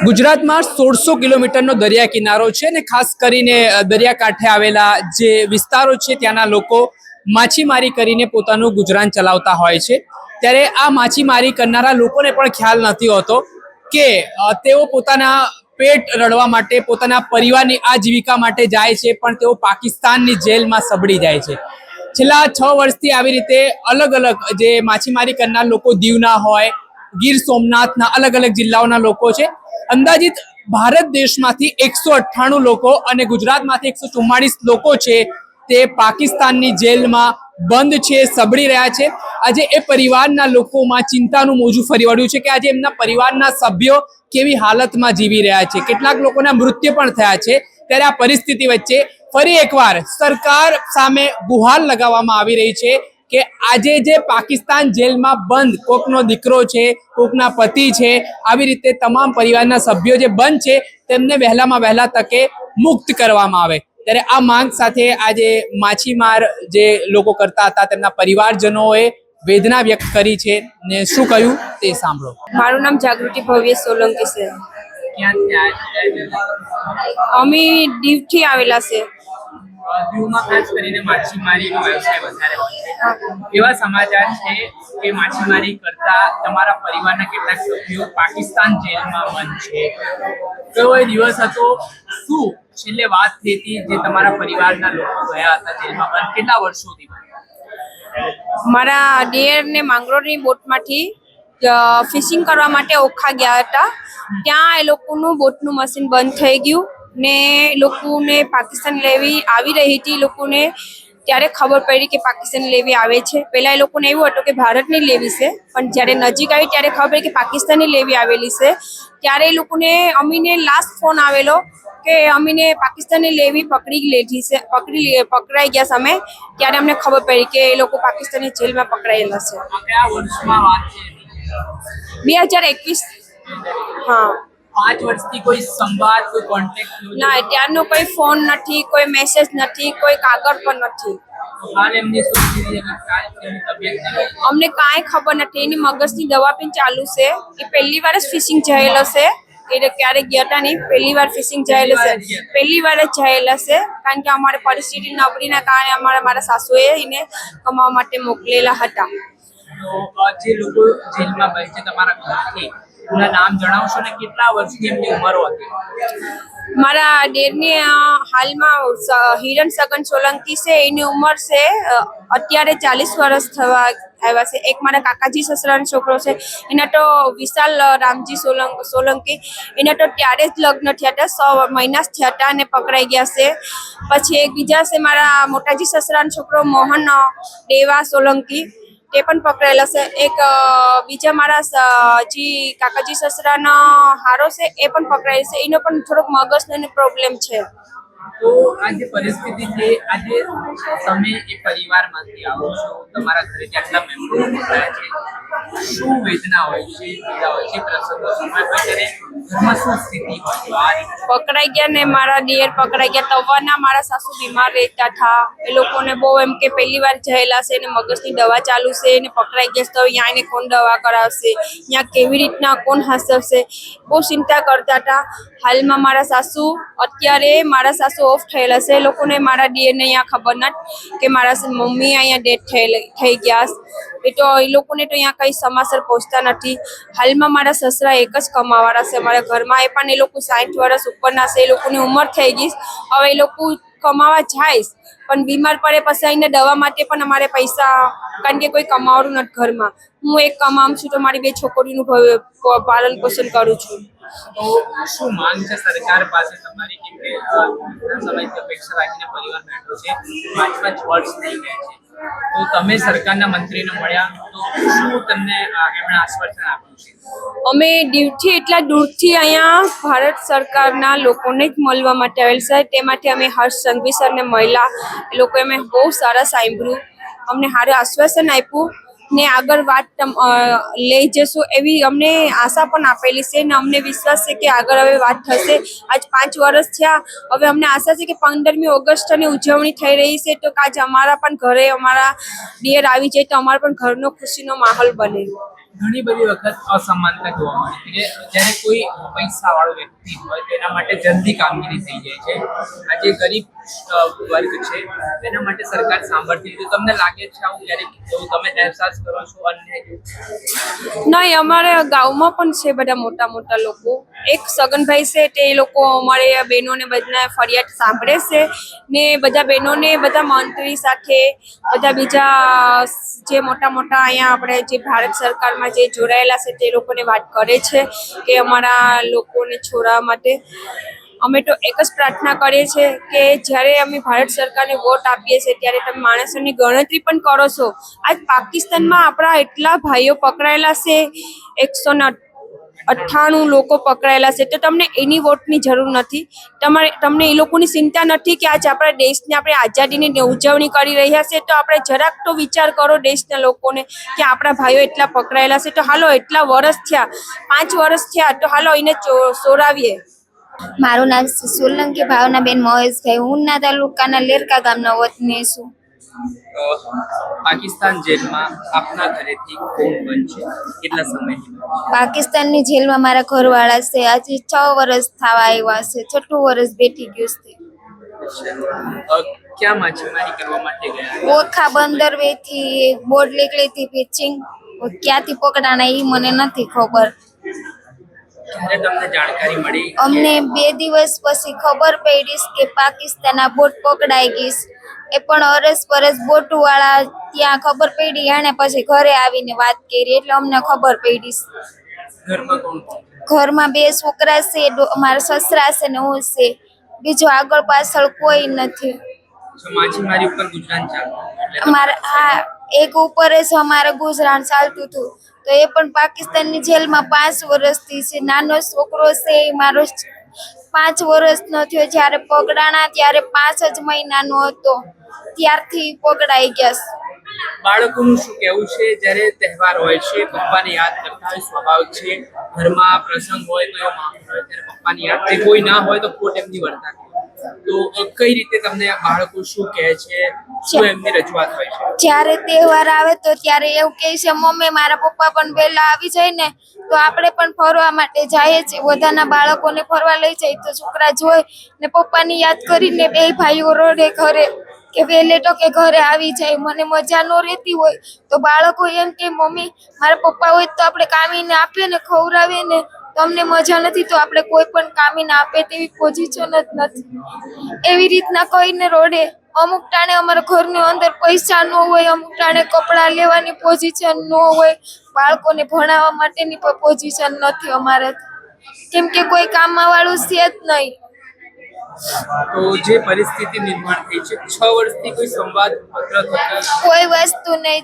ગુજરાતમાં 1600 કિલોમીટરનો દરિયા કિનારો છે અને ખાસ કરીને દરિયાકાંઠે આવેલા જે વિસ્તારો છે ત્યાંના લોકો માછીમારી કરીને પોતાનું ગુજરાન ચલાવતા હોય છે। ત્યારે આ માછીમારી કરનારા લોકોને પણ ખ્યાલ નથી હોતો કે તેઓ પોતાના પેટ રળવા માટે પોતાના પરિવારની આજીવિકા માટે જાય છે, પણ તેઓ પાકિસ્તાનની જેલમાં સબડી જાય છે। છેલ્લા 6 વર્ષથી આવી રીતે અલગ અલગ જે માછીમારી કરનાર લોકો દીવના હોય, ગીર સોમનાથના અલગ અલગ જિલ્લાઓના લોકો છે। અંદાજિત ભારત દેશમાંથી 198 લોકો અને ગુજરાતમાંથી 144 લોકો છે તે પાકિસ્તાનની જેલમાં બંધ છે, સબડી રહ્યા છે। આજે એ પરિવારના લોકોમાં ચિંતાનું મોજું ફરી વળ્યું છે કે આજે એમના પરિવારના સભ્યો કેવી હાલતમાં જીવી રહ્યા છે, કેટલાક લોકોના મૃત્યુ પણ થયા છે। ત્યારે આ પરિસ્થિતિ વચ્ચે ફરી એકવાર સરકાર સામે ગુહાર લગાવવામાં આવી રહી છે કે આજે જે પાકિસ્તાન જેલમાં બંધ કોકનો દીકરો છે, કોકના પતિ છે, આવી રીતે તમામ પરિવારના સભ્યો જે બંધ છે તેમને વહેલામાં વહેલા તકે મુક્ત કરવામાં આવે। ત્યારે આ માંગ સાથે આજે માછીમાર જે લોકો કરતા હતા તેમના પરિવારજનોએ વેદના વ્યક્ત કરી છે ને શું કહ્યું તે સાંભળો। મારું નામ જાગૃતિ ભવ્ય સોલંકી છે। અમે દીવથી આવેલા છે। દીવમાં ખાસ કરીને માછીમારીનો વ્યવસાય વધારે હોય છે। એવા સમાચાર છે કે માછીમારી કરતા તમારા પરિવારના કેટલાક સભ્યો પાકિસ્તાન જેલમાં બંધ છે। કયો એ દિવસ હતો, શું છેલ્લે વાત થઈ હતી જે તમારા પરિવારના લોકો ગયા હતા જેલમાં બંધ, કેટલા વર્ષોથી? મારા દિયર ને માંગરોળની બોટમાંથી ફિશિંગ કરવા માટે ઓખા ગયા હતા। ત્યાં એ લોકોનું બોટનું મશીન બંધ થઈ ગયું ને લોકોને પાકિસ્તાન લેવી આવી રહી હતી। લોકોને ત્યારે ખબર પડી કે પાકિસ્તાન લેવી આવે છે। પહેલા એ લોકોને એવું હતું કે ભારતની લેવી છે, પણ જ્યારે નજીક આવી ત્યારે ખબર પડી કે પાકિસ્તાનની લેવી આવેલી છે। ત્યારે એ લોકોને અમીને લાસ્ટ ફોન આવેલો કે અમીને પાકિસ્તાનની લેવી પકડાઈ ગયા સામે। ત્યારે અમને ખબર પડી કે એ લોકો પાકિસ્તાનની જેલમાં પકડાયેલા છે। 2021। હા, 5 વર્ષથી કોઈ સંવાદ, કોઈ કોન્ટેક્ટ ના, ત્યારનો કોઈ ફોન નથી, કોઈ મેસેજ નથી, કોઈ કાગળ પણ નથી। હાલ એમની શું સ્થિતિ છે? એમની તબિયત અમને કાંઈ ખબર નથી। એની મગજની દવા પણ ચાલુ છે। એ પહેલી વાર જ ફિશિંગ જયેલો છે, એટલે ક્યારેક ગયા હતા નહીં, પહેલી વાર ફિશિંગ જયેલો છે, પહેલી વાર જ જયેલા છે। કારણ કે અમારી પરિસ્થિતિ નબળીના કારણે મારા સાસુએ એને કમાવા માટે મોકલેલા હતા। જે લોકો જેલમાં બંધ છે તમારા ઘરથી, એના નામ જણાવશો ને કેટલા વર્ષની એમની ઉંમર હતી? મારા દેરની હાલમાં હિરણ સગન સોલંકી છે, એની ઉંમર છે અત્યારે 40 વર્ષ થવા આવ્યા છે। એક મારા કાકાજી સસરાનો છોકરો છે, એના તો વિશાલ રામજી સોલંકી, એના તો ત્યારે જ લગ્ન થયા હતા, 6 મહિના જ થયા હતા અને પકડાઈ ગયા છે। પછી એક બીજા છે મારા મોટાજી સસરાનો છોકરો મોહન દેવા સોલંકી, તે પણ પકડાયેલા છે। એક બીજા મારા જી કાકાજી સસરાનો હારો છે એ પણ પકડાયેલો છે, એનો પણ થોડોક મગજનો પ્રોબ્લેમ છે। તો આ જે પરિસ્થિતિ છે, આજે તમે એ પરિવારમાંથી આવો છો, તમારા ઘરે આટલા મેમ્બરો પકડાયા છે, શું વેદના હોય છે, પીડા હોય છે, પ્રસંગો સમય હોય ત્યારે ઘરમાં શું સ્થિતિ હોય? પકડાઈ ગયા ને મારા દિયર પકડાઈ ગયા, તવાના મારા સાસુ બીમાર રહેતા હતા। એ લોકોને બહુ એમ કે પહેલી વાર જયેલા છે ને મગજની દવા ચાલુ છે ને પકડાઈ ગયા તો અહીંયા એને કોણ દવા કરાવશે, અહીંયા કેવી રીતના કોણ હાસવશે, બહુ ચિંતા કરતા હતા। હાલમાં મારા સાસુ અત્યારે ઓફ થયેલા છે। એ લોકોને મારા દિયરને અહીંયા ખબર નથી કે મારા મમ્મી અહીંયા ડેથ થઈ ગયા, એ લોકોને તો અહીંયા કંઈ સમાચાર પહોંચતા નથી। હાલમાં મારા સસરા એક જ કમાવાળા છે મારા ઘરમાં, એ પણ એ લોકો 60 વર્ષ ઉપરના છે, એ લોકોની ઉંમર થઈ ગઈ। હવે એ લોકો કમાવા જાય પણ બીમાર પડે પછી એને દવા માટે પણ અમારે પૈસા, કારણ કે કોઈ કમાવાનું નથી ઘરમાં। હું એક કમાવું છું તો મારી 2 છોકરીનું પાલન પોષણ કરું છું। તો શું માંગ છે સરકાર પાસે તમારી? કેમ કે સમયથી અપેક્ષા રાખીને પરિવાર બેઠો છે, 5 વર્ષ થઈ ગયા છે, તો તમે સરકારના મંત્રીને મળ્યા તો શું તમને એમણે આશ્વાસન આપ્યું છે? અમે દીવથી એટલા દૂરથી અહીંયા ભારત સરકારના લોકોને જ મળવા માટે આવેલ છે, તે માટે અમે હર્ષ સંઘવી સરને મળ્યા। એ લોકોએ અમે બહુ સરસ સાંભળ્યું, અમને સારું આશ્વાસન આપ્યું ને આગળ વાત લઈ જશું એવી અમને આશા પણ આપેલી છે ને અમને વિશ્વાસ છે કે આગળ હવે વાત થશે। આજ 5 વર્ષ થયા, હવે અમને આશા છે કે 15મી ઓગસ્ટની ઉજવણી થઈ રહી છે, તો આજ અમારા પણ ઘરે અમારા દિયર આવી જાય તો અમારા પણ ઘરનો ખુશીનો માહોલ બને। ઘણી બધી વખત અસમાનતા જોવા મળે છે કે જ્યારે કોઈ પૈસાવાળો વ્યક્તિ હોય તો એના માટે જલ્દી કામગીરી થઈ જાય છે. આ જે ગરીબ વર્ગ છે તેના માટે સરકાર સાંભળતી નથી. તમને લાગે છે આવું ક્યારેક એવું તમે અહેસાસ કરો છો અન્યાય જેવું? નહીં, અમારે ગામમાં પણ છે બધા મોટા મોટા લોકો. એક સગનભાઈ છે તે એ લોકો અમારે બહેનોને બધા ફરિયાદ સાંભળે છે ને બધા બહેનોને બધા મંત્રી સાથે બધા બીજા જે મોટા મોટા અહીંયા આપણે જે ભારત સરકારમાં જે જોડાયેલા છે તે લોકોને વાત કરે છે કે અમારા લોકોને છોડાવવા માટે. અમે તો એક જ પ્રાર્થના કરીએ છીએ કે જ્યારે અમે ભારત સરકારને વોટ આપીએ છીએ ત્યારે તમે માણસોની ગણતરી પણ કરો છો. આજ પાકિસ્તાનમાં આપણા એટલા ભાઈઓ પકડાયેલા છે, 198 લોકો પકડાયેલા છે, તો તમને એની વોટની જરૂર નથી. તમને એ લોકોની ચિંતા નથી કે આજ આપણા દેશને આપણે આઝાદીની ઉજવણી કરી રહ્યા છે, તો આપણે જરાક તો વિચાર કરો દેશના લોકોને કે આપણા ભાઈઓ એટલા પકડાયેલા છે, તો હાલો એટલા વર્ષ થયા, 5 વર્ષ થયા, તો હાલો એને ચોરાવીએ. મારું નામ સોલંકી ભાવનાબેન મહેશભાઈ. ઉના તાલુકાના લેરકા ગામના વતની છું. પાકિસ્તાન જેલમાં આપના ઘરેથી કોણ બનશે કેટલા સમયથી? પાકિસ્તાનની જેલમાં મારા ઘરવાળા છે. આજે 6 વર્ષ થવા આવ્યા છે. 6ઠું વર્ષ બેઠી ગયું છે. ક્યાં માછીમારી કરવા માટે ગયા? ઓખા બંદરવેથી બોટ નીકળી ફિશિંગ. ક્યાંથી પકડાણા એ મને નથી ખબર. ક્યારે તમને જાણકારી મળી? અમને 2 દિવસ પછી ખબર પડી કે પાકિસ્તાન આ બોટ પકડાઈ ગઈ. એ પણ અરસપરસ બોટવાળા ત્યાં ખબર પડી, એને પછી ઘરે આવીને વાત કરી એટલે અમને ખબર પડી. ઘરમાં કોણ? ઘરમાં 2 છોકરા છે, મારા સસરા છે ને હું છે. બીજું આગળ પાછળ કોઈ નથી. માછીમારી ઉપર ગુજરાન ચાલતું? હા, એક ઉપર જ અમારે ગુજરાન ચાલતું હતું. તો એ પણ પાકિસ્તાનની જેલમાં 5 વર્ષથી છે. નાનો છોકરો છે એ મારો 5 વર્ષનો થયો. જ્યારે પકડાણા ત્યારે 5 જ મહિનાનો હતો. ત્યારથી પકડાઈ ગયા. બાળકોનું શું કહેવું છે જ્યારે તહેવાર હોય છે પપ્પાને યાદ કરતા હોય? સ્વભાવ છે ઘરમાં પ્રસંગ હોય તો એવો માહોલ હોય ત્યારે પપ્પાની યાદ થાય, કોઈ ના હોય તો ખોટ એમની વર્તા કરે. તો કઈ રીતે તમને બાળકો શું કહે છે, શું એમની રજૂઆત હોય છે? જ્યારે તહેવાર આવે તો ત્યારે એવું કહે છે, મમ્મી મારા પપ્પા પણ વહેલા આવી જાય ને તો આપણે પણ ફરવા માટે જઈએ છીએ. બધાના બાળકોને ફરવા લઈ જાય તો છોકરા જોઈ ને પપ્પાની યાદ કરીને 2 ભાઈઓ રોડે ઘરે કે વહેલે તો કે ઘરે આવી જાય. મને મજા ન રહેતી હોય તો બાળકો એમ કે મમ્મી મારા પપ્પા હોય તો આપણે કામીને આપીએ ને ખવડાવીએ ને, તો અમને મજા નથી તો આપણે કોઈ પણ કામીને આપે તેવી પોઝિશન જ નથી. એવી રીતના કહીને રોડે. અમુક ટાણે અમારા ઘરની અંદર પૈસા ન હોય, અમુક ટાણે કપડાં લેવાની પોઝિશન ન હોય, બાળકોને ભણાવવા માટેની પણ પોઝિશન નથી અમારે, કેમ કે કોઈ કામમાં વાળું છે જ નહીં. તો જે પરિસ્થિતિ નિર્માણ થઈ છે 6 વર્ષથી કોઈ સંવાદ પત્ર થતો કોઈ વસ્તુ નહીં.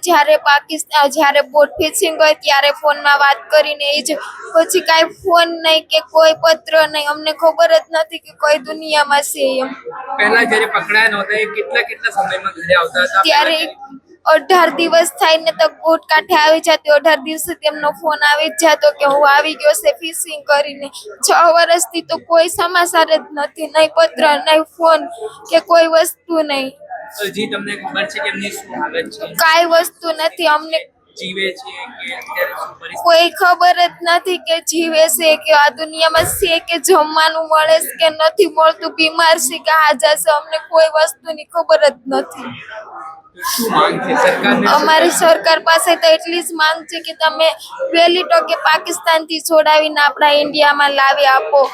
જ્યારે બોટ ફિશિંગ હોય ત્યારે ફોનમાં વાત કરીને એ જ, પછી કાંઈ ફોન નહીં કે કોઈ પત્ર નહીં. અમને ખબર જ નથી કે કઈ દુનિયામાં છે એમ. પહેલા જ્યારે પકડાયા નહોતા એ કેટલા સમયમાં ઘરે આવતા હતા? ત્યારે 18 દિવસ થાય ને તો બોટ કાંઠે આવી જતી. 18 દિવસે તેમનો ફોન આવી જ જતો કે હું આવી ગયો છે ફિશિંગ કરીને. 6 વર્ષથી તો કોઈ સમાચાર જ નથી, નહીં પત્ર નહીં ફોન કે કોઈ વસ્તુ નહીં. હજી તમને ખબર છે કે એમની શું હાલત છે? કાંઈ વસ્તુ નથી. અમને જીવે છે કે અત્યારે શું પરિસ્થિતિ? કોઈ ખબર જ નથી કે જીવે છે કે આ દુનિયામાં છે કે જમવાનું મળે છે કે નથી મળતું, બીમાર છે કે હાજા છે, અમને કોઈ વસ્તુની ખબર જ નથી. શું માંગ છે સરકારને? અમારી સરકાર પાસે તો એટલી જ માંગ છે કે તમે વહેલી તકે પાકિસ્તાનથી છોડાવીને આપણા ઇન્ડિયામાં લાવી આપો.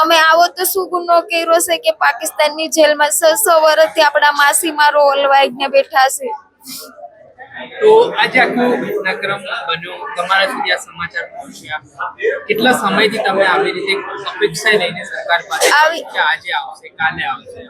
અમે આવો તો શું ગુનો કર્યો છે કે પાકિસ્તાનની જેલમાં 6 વર્ષથી આપણા માસીમારો ઓલવાઈને બેઠા છે. તો આજે આખો ઘટનાક્રમ બન્યો, તમારા સુધી આ સમાચાર પહોંચ્યા, કેટલા સમયથી તમે આવી રીતે અપેક્ષા લઈને સરકાર પાસે કે આજે આવશે કાલે આવશે?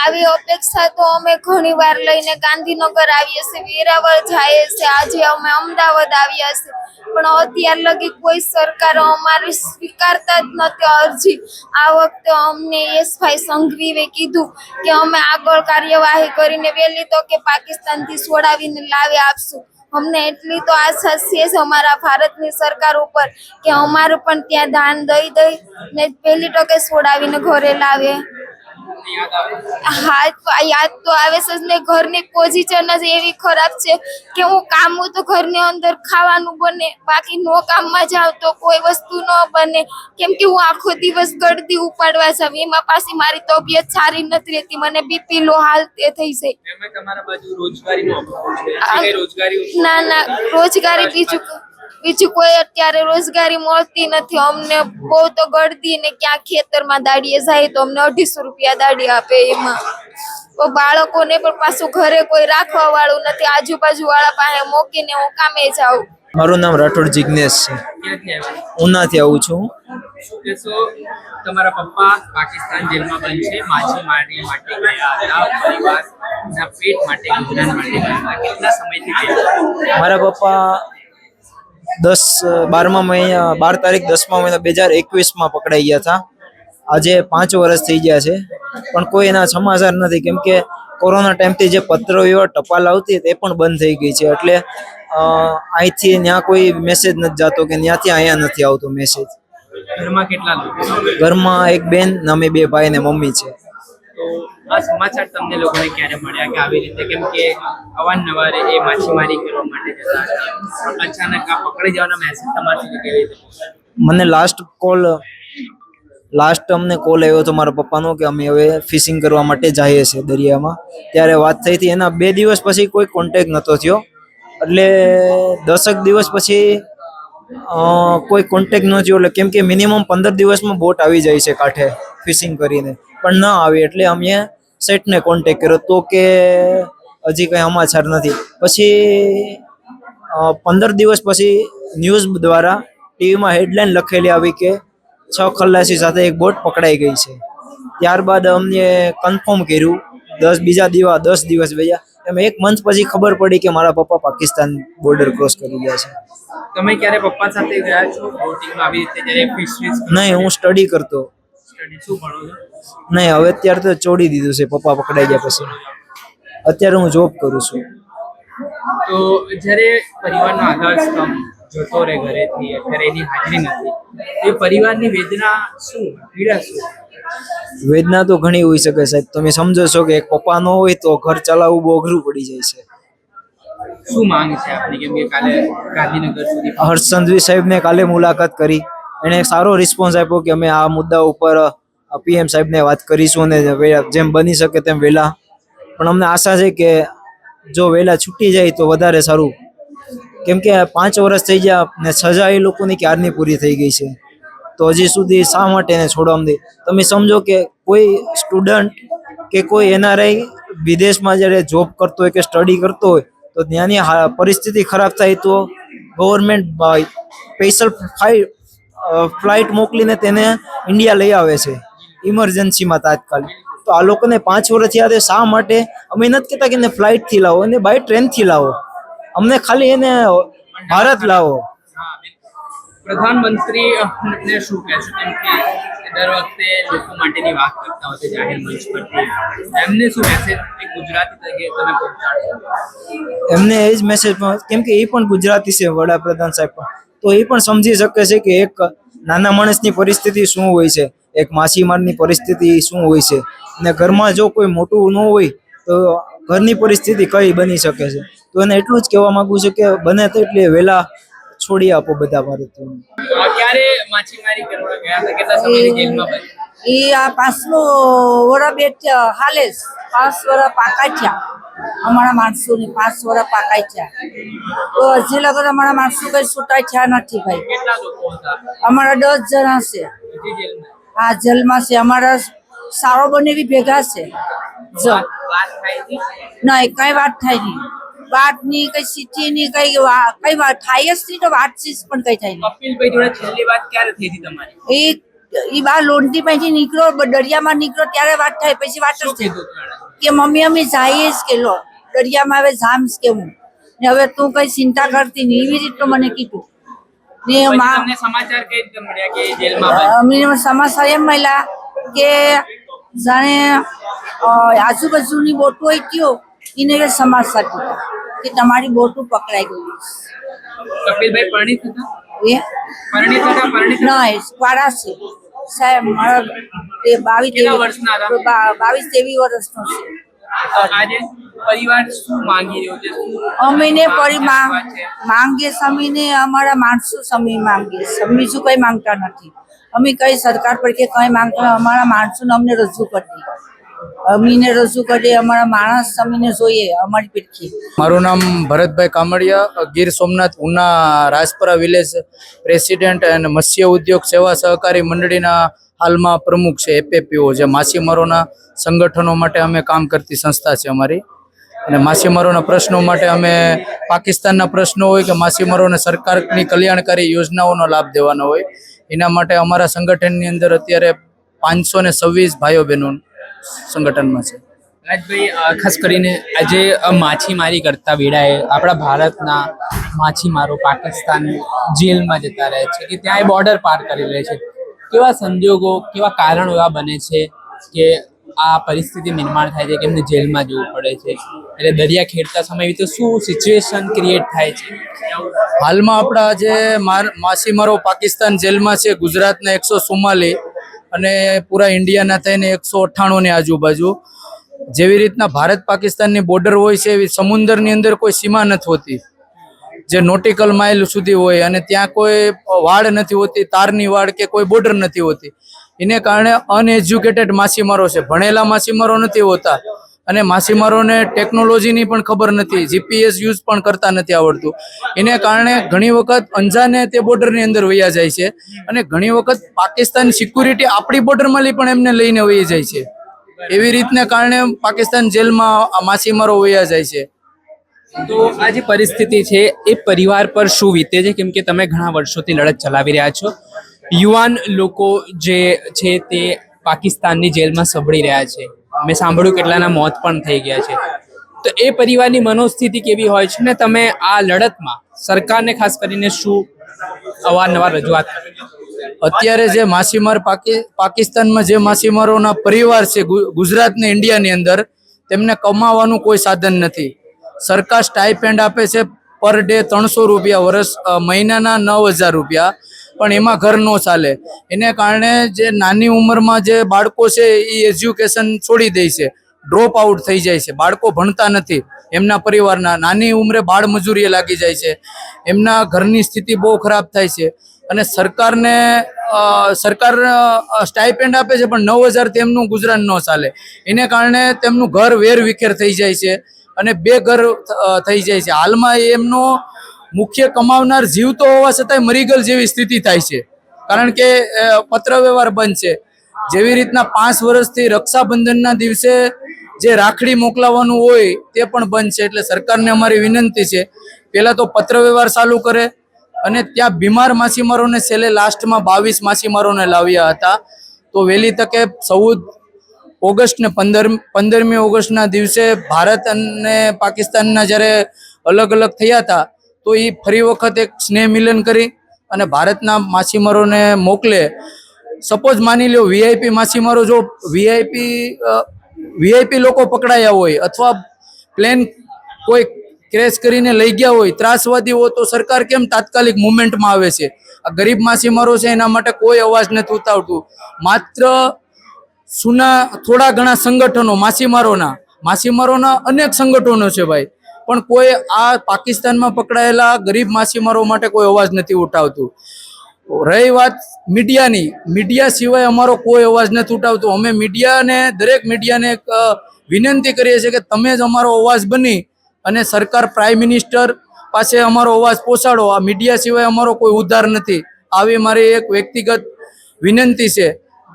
આવી અપેક્ષા તો અમે ઘણી વાર લઈને ગાંધીનગર આવીએ છીએ, વેરાવળ જઈએ છીએ, આજે અમે અમદાવાદ આવ્યા છીએ, પણ અત્યાર લગી કોઈ સરકાર અમારી સ્વીકારતા જ નથી અરજી. આ વખતે અમને એસભાઈ સંઘવીએ કીધું કે અમે આગળ કાર્યવાહી કરીને વહેલી તકે પાકિસ્તાનથી છોડાવીને લાવી આપશું. અમને એટલી તો આશા છે અમારા ભારતની સરકાર ઉપર કે અમારું પણ ત્યાં દાન દઈ ને વહેલી તકે છોડાવીને ઘરે લાવે. તમને યાદ આવે? યાદ તો આવે છે જ ને. ઘરની પોઝિશન જ એવી ખરાબ છે કે હું કામ હું તો ઘરની અંદર ખાવાનું બને, બાકી નો કામમાં જાઉં તો કોઈ વસ્તુ ન બને, કેમ કે હું આખો દિવસ ગળદી ઉપાડવા જાઉં. એમાં પાછી મારી તબિયત સારી નથી રહેતી, મને બીપી લો હાલ તે થઈ જાય. એમાં તમારા બાજુ રોજગારીનો અભાવ છે. કઈ રોજગારી? ના રોજગારી બીજું કોઈ અત્યારે રોજગારી મળતી નથી અમને. બહુ તો ગળદી ને ક્યાં ખેતરમાં દાડીએ જાય તો અમને 250 રૂપિયા દાડી આપે. એમાં તો બાળકોને પણ પાછું ઘરે કોઈ રાખવા વાળું નથી, આજુબાજુ વાળા પાસે મૂકીને હું કામે જાઉં. મારું નામ રાઠોડ જિગ્નેશ છે. ક્યાંથી આવ્યા? ઉનાથી આવું છું. શું કહેશો? તમારા પપ્પા પાકિસ્તાન જેલમાં બંધ છે, માછીમારી માટે ગયા હતા, પરિવારના પેટ માટે, ગુજરાન માટે ગયા હતા. કેટલા સમયથી ગયા? મારા પપ્પા 12 તારીખ 10મા મહિના 2021માં પકડાઈ ગયા હતા. આજે 5 વર્ષ થઈ ગયા છે, પણ કોઈ એના સમાચાર નથી, કેમ કે કોરોના ટાઈમથી જે પત્ર વ્યવહાર ટપાલ આવતી તે પણ બંધ થઈ ગઈ છે. એટલે અહીંથી ત્યાં કોઈ મેસેજ નથી જતો કે ત્યાંથી અહીંયા નથી આવતો મેસેજ. ઘરમાં કેટલા લોકો? ઘરમાં એક બેન ને અમે 2 ભાઈ ને મમ્મી છે. તો આ સમાચાર તમને લોકોને ક્યારે મળ્યા કે આવી રીતે? કેમ કે અવારનવાર એ માછીમારી કરવા માટે જતા હતા, પણ અચાનક આ પકડી જવાના મેસેજ તમારા સુધી કેવી રીતે પહોંચ્યા? મને લાસ્ટ અમને કોલ આવ્યો હતો મારા પપ્પાનો કે અમે હવે ફિશિંગ કરવા માટે જઈએ છીએ દરિયામાં. ત્યારે વાત થઈ હતી. એના 2 દિવસ પછી કોઈ કોન્ટેક નહોતો થયો, એટલે 10 દિવસ પછી કોઈ કોન્ટેક ન થયો. એટલે કેમ કે મિનિમમ 15 દિવસમાં બોટ આવી જાય છે કાંઠે ફિશિંગ કરીને, પણ ન આવી. એટલે અમે સેટને કોન્ટેક કર્યો તો કે હજી કંઈ સમાચાર નથી. પછી 15 દિવસ પછી ન્યૂઝ દ્વારા ટીવીમાં હેડલાઇન લખેલી આવી કે 6 ખલાસી સાથે એક બોટ પકડાઈ ગઈ છે. ત્યારબાદ અમને કન્ફર્મ કર્યું. 10 દિવસ ગયા. એમ 1 મંથ પછી ખબર પડી કે મારા પપ્પા પાકિસ્તાન બોર્ડર ક્રોસ કરી ગયા છે. તમે ક્યારે પપ્પા સાથે ગયા છો બોટિંગમાં આવી રીતે જ્યારે ફિશરીઝ? નહીં, હું સ્ટડી કરતો. સ્ટડી શું ભણો છો? નહીં, હવે અત્યારે તો છોડી દીધું છે પપ્પા પકડાઈ ગયા પછી. અત્યારે હું જોબ કરું છું. તો જ્યારે પરિવારનો આધારસ્તંભ જતો રહે ઘરેથી, અત્યારે એની હાજરી નથી, એ પરિવારની વેદના શું, પીડા શું? વેદના તો ઘણી હોઈ શકે સાહેબ. તમે સમજો છો કે એક પપ્પા ન હોય તો ઘર ચલાવવું બહુ અઘરું પડી જાય છે. શું માંગ છે આપની? કેમ કે કાલે ગાંધીનગર સુધી હર્ષ સંઘવી સાહેબને કાલે મુલાકાત કરી, એણે સારો રિસ્પોન્સ આપ્યો કે અમે આ મુદ્દા ઉપર PM સાહેબને વાત કરીશું અને જેમ બની શકે તેમ વહેલા. પણ અમને આશા છે કે જો વહેલા છૂટી જાય તો વધારે સારું, કેમ કે 5 વર્ષ થઈ ગયા ને સજા એ લોકોની ક્યારની પૂરી થઈ ગઈ છે. તો હજી સુધી શા માટે એને છોડવામાં દે? તમે સમજો કે કોઈ સ્ટુડન્ટ કે કોઈ NRI વિદેશમાં જ્યારે જોબ કરતો હોય કે સ્ટડી કરતો હોય તો ત્યાંની પરિસ્થિતિ ખરાબ થાય તો ગવર્મેન્ટ સ્પેશિયલ ફ્લાઇટ મોકલીને તેને ઇન્ડિયા લઈ આવે છે ઇમરજન્સીમાં તાત્કાલિક. તો આ લોકોને 5 વર્ષ થયા છે, શા માટે? અમે નથી કહેતા કે એને ફ્લાઇટથી લાવો, એને બાય ટ્રેનથી લાવો, અમને ખાલી એને ભારત લાવો. પ્રધાનમંત્રી ને શું કહેશો? કેમ કે દર વખતે લોકો માટેની વાત કરતા હોય છે જાહેર મંચ પરથી, એમને શું મેસેજ ગુજરાતી તરીકે તમે પહોંચાડશો? એમને એ જ મેસેજ, કેમ કે એ પણ ગુજરાતી છે વડાપ્રધાન સાહેબ પણ, તો એ પણ સમજી શકે છે કે એક નાના માણસની પરિસ્થિતિ શું હોય છે, એક માછીમારની પરિસ્થિતિ શું હોય છે, અને ઘરમાં જો કોઈ મોટું ન હોય તો ઘરની પરિસ્થિતિ કઈ બની શકે છે. તો એને એટલું જ કહેવા માંગુ છે કે બને તેટલી વહેલા છોડી આપો બધા ભારતીયોને. ક્યારે માછીમારી કરવા ગયા હતા? કેટલા સમયથી જેલમાં બંધ? એ આ 5મો વરા બેઠ હાલે 5 વરા પાકા થયા અમારા માણસોની. 5 વરા પાકા થયા તો હજી લગન અમારા માણસો કઈ છૂટા થયા નથી ભાઈ. કેટલા લોકો હતા? અમારા 10 જણા છે. હજી જેલમાં? આ જેલમાં છે. અમારા સારો બનેવી ભેગા છે. વાત થાય હતી? નહીં, કઈ વાત થાય નહીં. વાત ની કઈ સીટી ની કઈ વાત થાય જ નહીં. તો વાત ચીજ પણ કઈ થાય નહીં. કપિલભાઈ જોડે છેલ્લી વાત ક્યારે થઈ હતી તમારી? એ બા લોન્ટી પછી નીકળો, દરિયામાં નીકળો ત્યારે વાત થાય. પછી વાત જ શું થઈ કીધું એણે? કે મમ્મી અમે જઈએ જ કે લો દરિયામાં હવે જામ્સ કે હું ને હવે તું કઈ ચિંતા કરતી નહીં, એવી રીતનું મને કીધું ને. પછી તમને સમાચાર કઈ રીતે મળ્યા કે એ જેલમાં બંધ? અમને સમાચાર એમ મળ્યા કે જાણે આજુબાજુની બોટો હોય ગયો એને સમાચાર કીધા કે તમારી બોટું પકડાઈ ગયું. કપિલભાઈ પરણિત હતા? એ પરણિત હતા? ના, વારા છે સાહેબ. મારા તે 22 કેટલા વર્ષના હતા? 22-23 વર્ષનો છે. આજે પરિવાર શું માંગી રહ્યો છે? શું અમીને વાત છે? માંગે સમીને અમારા માણસો સમી માંગે બીજું કઈ માંગતા નથી. અમે કઈ સરકાર પર કે કઈ માંગતા નથી. અમારા માણસોને અમને રજૂ કરી અમીને રજૂ કરી અમારા માણસ સમીને જોઈએ અમારી પીઠી. મારું નામ ભરતભાઈ કામડિયા, ગીર સોમનાથ ઉના રાજપરા વિલેજ પ્રેસિડેન્ટ અને મત્સ્ય ઉદ્યોગ સેવા સહકારી મંડળીના હાલમાં પ્રમુખ છે. એપીપીઓ જે માછીમારોના સંગઠનો માટે અમે કામ કરતી સંસ્થા છે અમારી. અને માછીમારોના પ્રશ્નો માટે અમે પાકિસ્તાનના પ્રશ્નો હોય કે માછીમારોને સરકારની કલ્યાણકારી યોજનાઓનો લાભ દેવાનો હોય, એના માટે અમારા સંગઠનની અંદર અત્યારે 526 ભાઈઓ બહેનો સંગઠનમાં છે. રાજભાઈ, ખાસ કરીને આજે માછીમારી કરતા વેળાએ આપણા ભારતના માછીમારો પાકિસ્તાન જેલમાં જતા રહે છે કે ત્યાં એ બોર્ડર પાર કરી રહે છે. કેવા સંજોગો, કેવા કારણો એવા બને છે કે આ પરિસ્થિતિ નિર્માણ થાય છે કે એમને જેલમાં જવું પડે છે? એટલે દરિયા ખેડતા સમયે તો શું સિચ્યુએશન ક્રિએટ થાય છે? હાલમાં આપણા જે માછીમારો પાકિસ્તાન જેલમાં છે, ગુજરાતના 144 અને પૂરા ઇન્ડિયાના થઈને 198 ની આજુબાજુ. જેવી રીતના ભારત પાકિસ્તાનની બોર્ડર હોય છે એવી સમુદ્રની અંદર કોઈ સીમા નથી હોતી, જે નોટિકલ માઇલ સુધી હોય, અને ત્યાં કોઈ વાડ નથી હોતી, તારની વાડ કે કોઈ બોર્ડર નથી હોતી. એને કારણે અનએજ્યુકેટેડ માછીમારો છે, ભણેલા માછીમારો નથી હોતા, અને માછીમારોને ટેકનોલોજીની પણ ખબર નથી, જીપીએસ યુઝ પણ કરતા નથી આવડતું. એને કારણે ઘણી વખત અંજાને તે બોર્ડરની અંદર વયા જાય છે, અને ઘણી વખત પાકિસ્તાન સિક્યુરિટી આપણી બોર્ડરમાંથી પણ એમને લઈને વહી જાય છે. એવી રીતના કારણે પાકિસ્તાન જેલમાં આ માછીમારો વયા જાય છે. તો આ જે પરિસ્થિતિ છે એ પરિવાર પર શું વીતે છે? કેમ કે તમે ઘણા વર્ષોથી લડત ચલાવી રહ્યા છો. યુવાન લોકો જે છે તે પાકિસ્તાનની જેલમાં સબળી રહ્યા છે. મેં સાંભળ્યું કેટલાના મોત પણ થઈ ગયા છે. તો એ પરિવારની મનોસ્થિતિ કેવી હોય છે ને તમે આ લડતમાં સરકારને ખાસ કરીને શું અવારનવાર રજૂઆત કરી? અત્યારે જે માછીમાર પાકિસ્તાનમાં જે માછીમારોના પરિવાર છે ગુજરાત ને ઇન્ડિયાની અંદર, તેમને કમાવાનું કોઈ સાધન નથી. સરકાર સ્ટાઇપેન્ડ આપે છે પર ડે 300 રૂપિયા, વર્ષ મહિનાના 9000 રૂપિયા, પણ એમાં ઘર ન ચાલે. એને કારણે જે નાની ઉંમરમાં જે બાળકો છે એ એજ્યુકેશન છોડી દે છે, ડ્રોપ આઉટ થઈ જાય છે. બાળકો ભણતા નથી, એમના પરિવારના નાની ઉંમરે બાળ મજૂરીએ લાગી જાય છે. એમના ઘરની સ્થિતિ બહુ ખરાબ થાય છે. અને સરકાર સ્ટાઇપેન્ડ આપે છે પણ 9000 તેમનું ગુજરાન ન ચાલે. એને કારણે તેમનું ઘર વેર વિખેર થઈ જાય છે અને બે ઘર થઈ જાય છે. હાલમાં એમનો મુખ્ય કમાવનાર જીવતો હોવા છતાંય મરી ગયેલ જેવી સ્થિતિ થાય છે, કારણ કે પત્ર વ્યવહાર બંધ છે. જેવી રીતના 5 વર્ષથી રક્ષાબંધનના દિવસે જે રાખડી મોકલાવાનું હોય તે પણ બંધ છે. એટલે સરકારને અમારી વિનંતી છે, પહેલા તો પત્ર વ્યવહાર ચાલુ કરે, અને ત્યાં બીમાર માછીમારોને છેલ્લે લાસ્ટમાં 22 માછીમારોને લાવ્યા હતા. તો વહેલી તકે 14 ઓગસ્ટ ને 15મી ઓગસ્ટના દિવસે ભારત અને પાકિસ્તાનના જ્યારે અલગ અલગ થયા હતા, તો એ ફરી વખત એક સ્નેહ મિલન કરી અને ભારતના માછીમારોને મોકલે. સપોઝ માની લો વીઆઈપી માછીમારો, જો વીઆઈપી લોકો પકડાયા હોય અથવા પ્લેન કોઈ ક્રેશ કરીને લઈ ગયા હોય, ત્રાસવાદીઓ, તો સરકાર કેમ તાત્કાલિક મુવમેન્ટમાં આવે છે? આ ગરીબ માછીમારો છે એના માટે કોઈ અવાજ નથી ઉઠાવતું. માત્ર થોડા ઘણા સંગઠનો માછીમારોના અનેક સંગઠનો છે ભાઈ, પણ કોઈ આ પાકિસ્તાનમાં પકડાયેલા ગરીબ માછીમારો માટે કોઈ અવાજ નથી ઉઠાવતું. રહી વાત મીડિયાની, મીડિયા સિવાય અમારો કોઈ અવાજ નથી ઉઠાવતો. અમે દરેક મીડિયાને એક વિનંતી કરીએ છીએ કે તમે જ અમારો અવાજ બની અને સરકાર, પ્રાઇમ મિનિસ્ટર પાસે અમારો અવાજ પહોંચાડો. આ મીડિયા સિવાય અમારો કોઈ ઉદ્ધાર નથી. આવી મારી એક વ્યક્તિગત વિનંતી છે.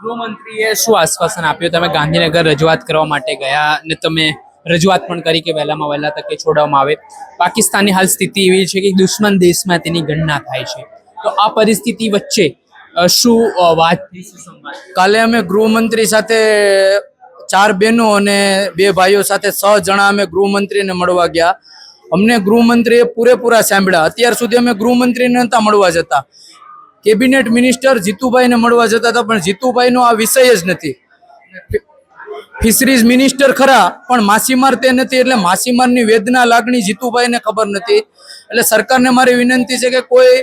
ગૃહમંત્રીએ શું આશ્વાસન આપ્યું? તમે ગાંધીનગર રજૂઆત કરવા માટે ગયા ને તમે રજૂઆત પણ કરી કે વહેલામાં વહેલા તકે છોડવામાં આવે. પાકિસ્તાનની હાલ સ્થિતિ એવી છે કે દુશ્મન દેશમાં તેની ગણના થાય છે. તો આ પરિસ્થિતિ વચ્ચે શું વાત થઈ છે? કાલે અમે ગૃહમંત્રી સાથે 4 બહેનો અને 2 ભાઈઓ સાથે 6 જણા અમે ગૃહમંત્રીને મળવા ગયા. અમને ગૃહમંત્રીએ પૂરેપૂરા સાંભળ્યા. અત્યાર સુધી અમે ગૃહમંત્રીને નહોતા મળવા જતા, કેબિનેટ મિનિસ્ટર જીતુભાઈને મળવા જતા હતા, પણ જીતુભાઈનો આ વિષય જ નથી. ફિશરીઝ મિનિસ્ટર ખરા, પણ માછીમાર તે નથી. એટલે માછીમારની વેદના લાગણી જીતુભાઈને ખબર નથી. એટલે સરકારને મારી વિનંતી છે કે કોઈ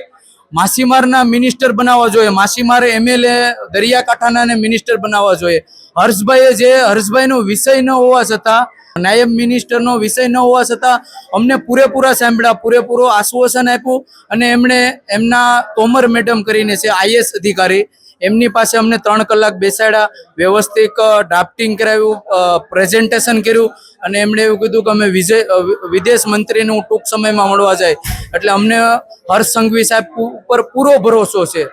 માછીમારના મિનિસ્ટર બનાવવા જોઈએ, માછીમારે MLA દરિયાકાંઠાના મિનિસ્ટર બનાવવા જોઈએ. હર્ષભાઈનો વિષય ન હોવા છતાં, નાયબ મિનિસ્ટરનો વિષય ન હોવા છતાં અમને પૂરેપૂરા સાંભળ્યા, પૂરેપૂરો આશ્વાસન આપ્યું. અને એમણે એમના તોમર મેડમ કરીને છે IAS અધિકારી, એમની પાસે અમને 3 કલાક બેસાડ્યા, વ્યવસ્થિત ડ્રાફ્ટિંગ કરાવ્યું, પ્રેઝન્ટેશન કર્યું. અને એમણે એવું કીધું કે અમે વિદેશ મંત્રીને હું ટૂંક સમયમાં મળવા જાય. એટલે અમને હર્ષ સંઘવી સાહેબ ઉપર પૂરો ભરોસો છે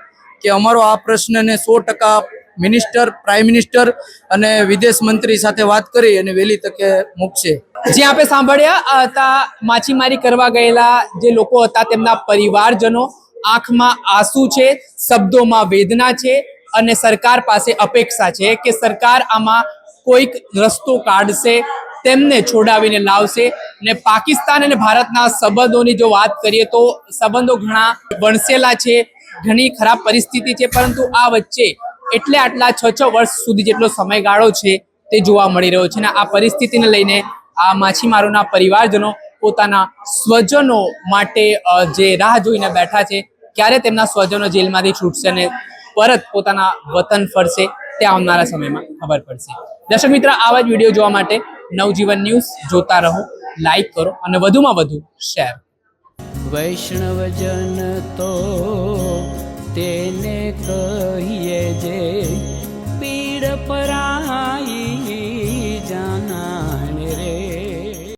કે અમારો આ પ્રશ્નને 100% મિનિસ્ટર, પ્રાઇમ મિનિસ્ટર અને વિદેશ મંત્રી સાથે વાત કરી અને વહેલી તકે મૂકશે. જે આપણે સાંભળ્યા હતા માછીમારી કરવા ગયેલા જે લોકો હતા તેમના પરિવારજનો. આંખમાં આંસુ છે, શબ્દોમાં વેદના છે અને સરકાર પાસે અપેક્ષા છે કે સરકાર આમાં કોઈક રસ્તો કાઢશે, તેમને છોડાવીને લાવશે. ને પાકિસ્તાન અને ભારતના સંબંધોની જો વાત કરીએ તો સંબંધો ઘણા વણસેલા છે, ઘણી ખરાબ પરિસ્થિતિ છે, પરંતુ આ વચ્ચે એટલે આટલા 6 વર્ષ સુધી જેટલો સમયગાળો છે તે જોવા મળી રહ્યો છે. અને આ પરિસ્થિતિને લઈને આ માછીમારોના પરિવારજનો પોતાના સ્વજનો માટે જે રાહ જોઈને બેઠા છે, ક્યારે તેમના સ્વજનો જેલમાંથી છૂટશે અને પરત પોતાના વતન ફરશે તે આવનારા સમયમાં ખબર પડશે. દર્શક મિત્ર, આવા જ વિડીયો જોવા માટે નવજીવન ન્યૂઝ જોતા રહો, લાઈક કરો અને વધુમાં વધુ શેર. વૈષ્ણવજન તો તેને કહીએ જે